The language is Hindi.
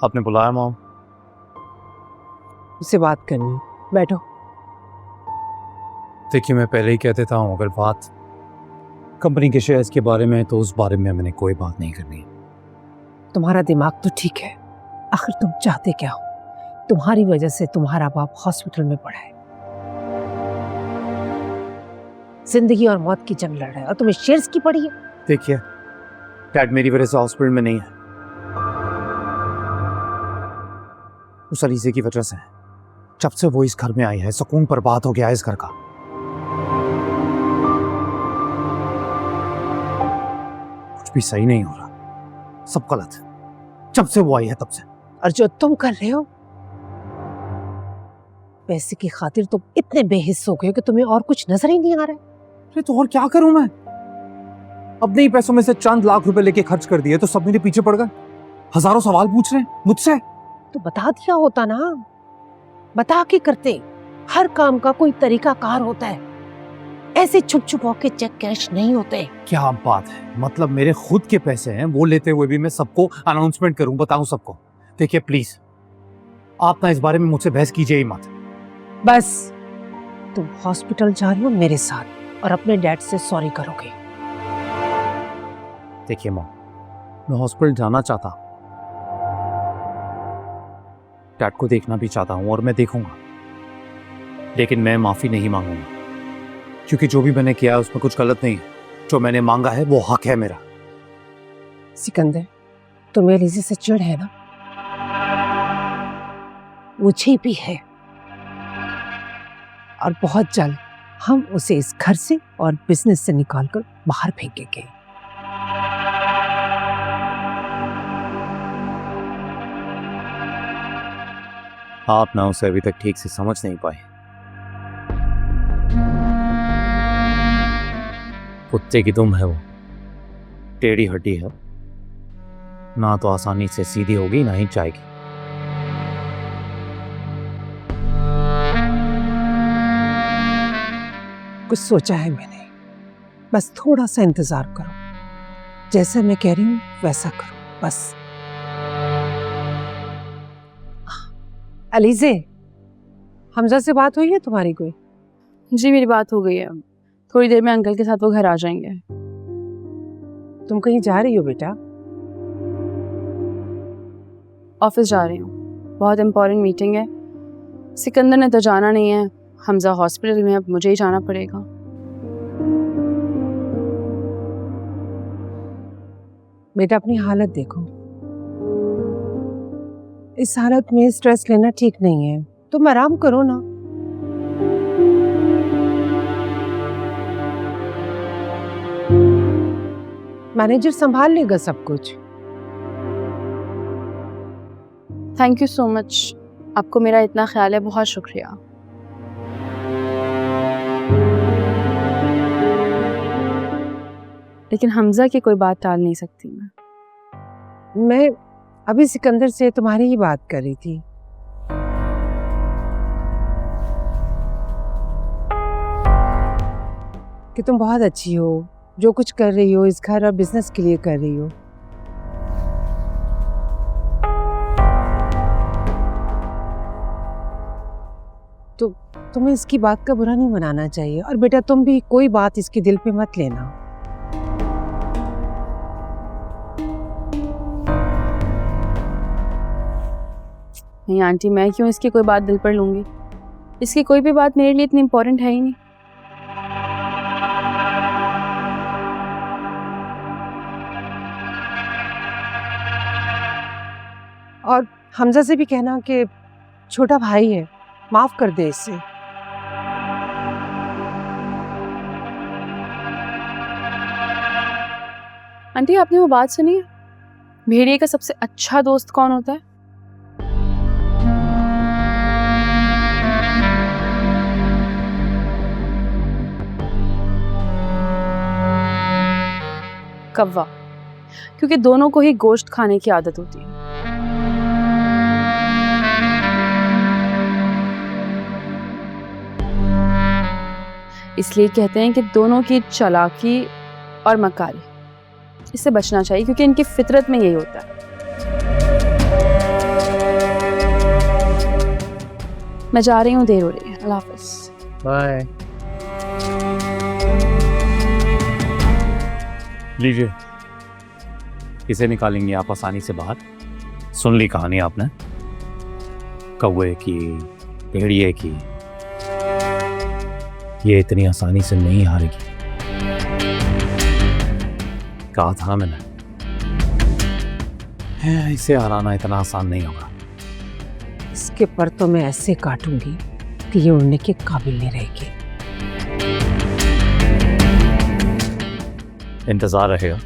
आपने बुलाया मॉम? उससे बात करनी, बैठो। देखिए, मैं पहले ही कह देता हूँ, अगर बात कंपनी के शेयर्स के बारे में है तो उस बारे में मैंने कोई बात नहीं करनी। तुम्हारा दिमाग तो ठीक है, आखिर तुम चाहते क्या हो? तुम्हारी वजह से तुम्हारा बाप हॉस्पिटल में पड़ा है, जिंदगी और मौत की जंग लड़ रहा है, और तुम्हें शेयर्स की पड़ी है। देखिए, डैड मेरी वजह से हॉस्पिटल में नहीं है, उस अलीज़े की वजह से। जब से वो इस घर में आई है, सुकून बर्बाद हो गया है इस घर का। कुछ भी सही नहीं हो रहा, सब गलत। जब से वो आई है तब से। और जो तुम कर रहे हो, पैसे की खातिर तुम इतने बेहिस्स हो गए हो कि तुम्हें और कुछ नजर ही नहीं आ रहा है। अरे तो और क्या करूं मैं? अपने ही पैसों में से चंद लाख रुपए लेके खर्च कर दिए तो सब मेरे पीछे पड़ गए। हजारों सवाल पूछ रहे हैं मुझसे। तो बता दिया होता ना, बता के करते। हर काम का कोई तरीका कार होता है, ऐसे छुप छुप होके चेक कैश नहीं होते। क्या बात है, मतलब मेरे खुद के पैसे हैं, वो लेते हुए भी मैं सबको अनाउंसमेंट करूं, बताऊं सबको? देखिए प्लीज, आप ना इस बारे में मुझसे बहस कीजिए ही मत। बस तुम हॉस्पिटल जा रही हो मेरे साथ और अपने डैड से सॉरी करोगे। देखिए मॉम, मैं हॉस्पिटल जाना चाहता हूं, डैड को देखना भी चाहता हूं और मैं देखूंगा, लेकिन मैं माफी नहीं मांगूंगा, क्योंकि जो भी मैंने किया है उसमें कुछ गलत नहीं है। जो मैंने मांगा है वो हक है मेरा। सिकंदर, तुम्हें अलीज़े से चिढ़ है ना? मुझे भी है, और बहुत जल्द हम उसे इस घर से और बिजनेस से निकालकर बाहर फेंकेंगे। आप ना उसे अभी तक ठीक से समझ नहीं पाए। कुत्ते की दुम है वो, टेढ़ी हड्डी है, ना तो आसानी से सीधी होगी ना ही जाएगी। कुछ सोचा है मैंने, बस थोड़ा सा इंतजार करो। जैसा मैं कह रही हूँ वैसा करो बस। अलीज़े, हमजा से बात हुई है तुम्हारी कोई? जी मेरी बात हो गई है, थोड़ी देर में अंकल के साथ वो घर आ जाएंगे। तुम कहीं जा रही हो बेटा? ऑफिस जा रही हूँ, बहुत इम्पोर्टेंट मीटिंग है। सिकंदर ने तो जाना नहीं है, हमजा हॉस्पिटल में, अब मुझे ही जाना पड़ेगा। बेटा अपनी हालत देखो, इस हालत में स्ट्रेस लेना ठीक नहीं है। तुम आराम करो ना। मैनेजर संभाल लेगा सब कुछ। थैंक यू सो मच, आपको मेरा इतना ख्याल है, बहुत शुक्रिया। लेकिन हमजा की कोई बात टाल नहीं सकती मैं अभी सिकंदर से तुम्हारी ही बात कर रही थी। कि तुम बहुत अच्छी हो, जो कुछ कर रही हो इस घर और बिजनेस के लिए कर रही हो। तो तुम्हें इसकी बात का बुरा नहीं मनाना चाहिए। और बेटा तुम भी कोई बात इसके दिल पे मत लेना। नहीं आंटी, मैं क्यों इसकी कोई बात दिल पर लूंगी? इसकी कोई भी बात मेरे लिए इतनी इम्पोर्टेंट है ही नहीं। और हमजा से भी कहना कि छोटा भाई है, माफ कर दे इससे। आंटी आपने वो बात सुनी है, भेड़िए का सबसे अच्छा दोस्त कौन होता है? कौवा, क्योंकि दोनों को ही गोश्त खाने की आदत होती है। इसलिए कहते हैं कि दोनों की चालाकी और मकारी, इससे बचना चाहिए क्योंकि इनकी फितरत में यही होता है। मैं जा रही हूँ, देर हो रही है। अल्लाह हाफिज़। बाय। लीजिए, किसे निकालेंगे आप आसानी से बाहर? सुन ली कहानी आपने, कौवे की, भेड़िए की। ये इतनी आसानी से नहीं हारेगी। कहा था मैंने, इसे हराना इतना आसान नहीं होगा। इसके पर तो मैं ऐसे काटूंगी कि ये उड़ने के काबिल नहीं रहेगी। इंतजार रहेगा।